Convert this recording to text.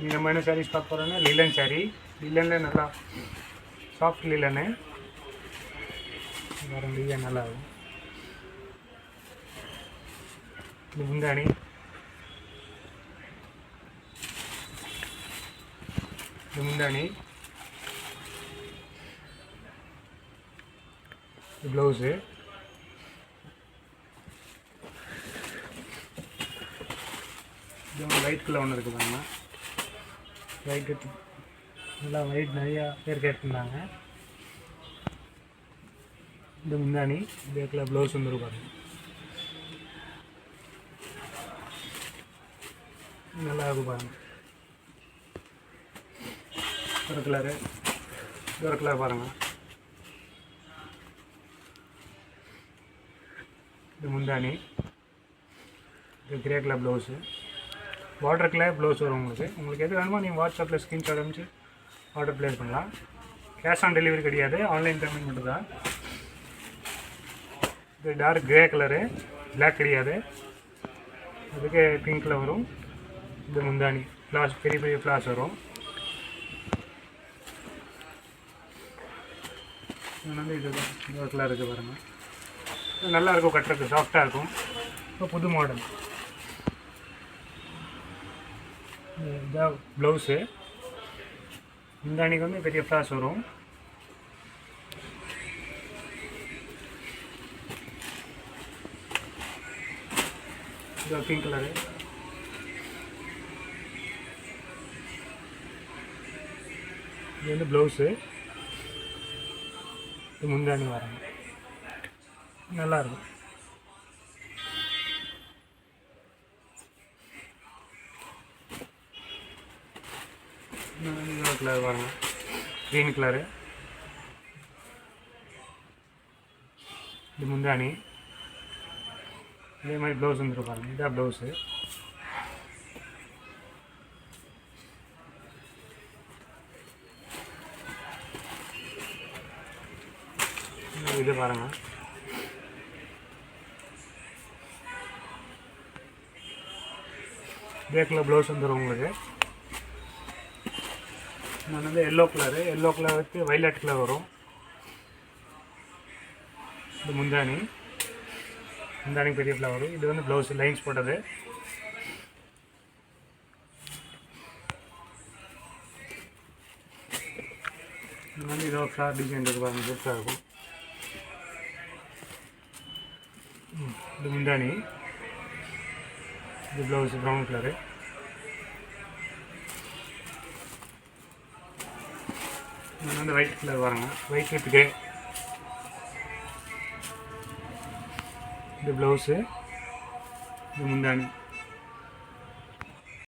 நம்ம என்ன சாரீஸ் பார்க்க போகிறோன்னா லிலன் சாரீ. லிலனில் நல்லா சாஃப்ட் லிலனு வேறு டிசைன் நல்லா இருக்கும். இது முந்தானி. இது முந்தானி. இது ப்ளவுஸு. இது ஒயிட் கலர் ஒன்று இருக்குது பாருங்க. ஒயிட் நல்லா ஒயிட் நிறையா பேர் கேட்டிருந்தாங்க. இது முந்தானி. இதே கலர் ப்ளவுஸ் வந்துடும் பாருங்க. நல்லா இருக்கும் பாருங்கள். ஒரு கலரு, ஒரு கலர் பாருங்கள். இது முந்தானி. இது grey colour blouse. Water colour blouse வரும் உங்களுக்கு எது வேணுமோ நீங்கள் வாட்ஸ்அப்பில் ஸ்க்ரீன்ஷாட் அனுப்பிச்சு ஆர்டர் ப்ளேஸ் பண்ணலாம். கேஷ் ஆன் டெலிவரி கிடையாது, ஆன்லைன் பேமெண்ட் மட்டும் தான். இது டார்க் கிரே கலரு, பிளாக் கிடையாது. அதுக்கு பிங்க்கில் வரும். இது முந்தானி. ஃப்ளாஸ் பெரிய பெரிய ஃப்ளாஸ் வரும். இது இன்னொரு கலர் இருக்குது பாருங்கள். இது நல்லாயிருக்கும், கட்டுறதுக்கு சாஃப்டாக இருக்கும். இப்போ புது மாடல். இதுதான் ப்ளவுஸு. முந்தானிக்கு வந்து பெரிய ஃப்ளாஸ் வரும். இது பிங்க் கலரு. இது வந்து ப்ளவுஸு. இது முந்தானி வராங்க. நல்லாயிருக்கும். இன்னொரு கலர் பாருங்கள். Green colour. இது முந்தானி. இதே மாதிரி ப்ளவுஸ் வந்துட்டு பாருங்கள். இதான் ப்ளவுஸு. இது பாருங்கள். இதே கலர் ப்ளவுஸ் வந்துடும் உங்களுக்கு. நான் வந்து எல்லோ கலரு. எல்லோ கலர் வச்சு வைலட் கலர் வரும். இது முந்தானி. முந்தானி பெரிய ஃப்ளவர். இது வந்து ப்ளவுஸ் லைன்ஸ் போட்டது. இது வந்து இதோ ஃப்ளார் டிசைன் இருக்குது பாருங்கள். சூப்பராக இருக்கும். இது முந்தானி. இது ப்ளவுஸ் ப்ரௌன் கலரு. இது வந்து ஒயிட் கலர் பாருங்க. White with grey. இது ப்ளவுஸு. இது முந்தானி.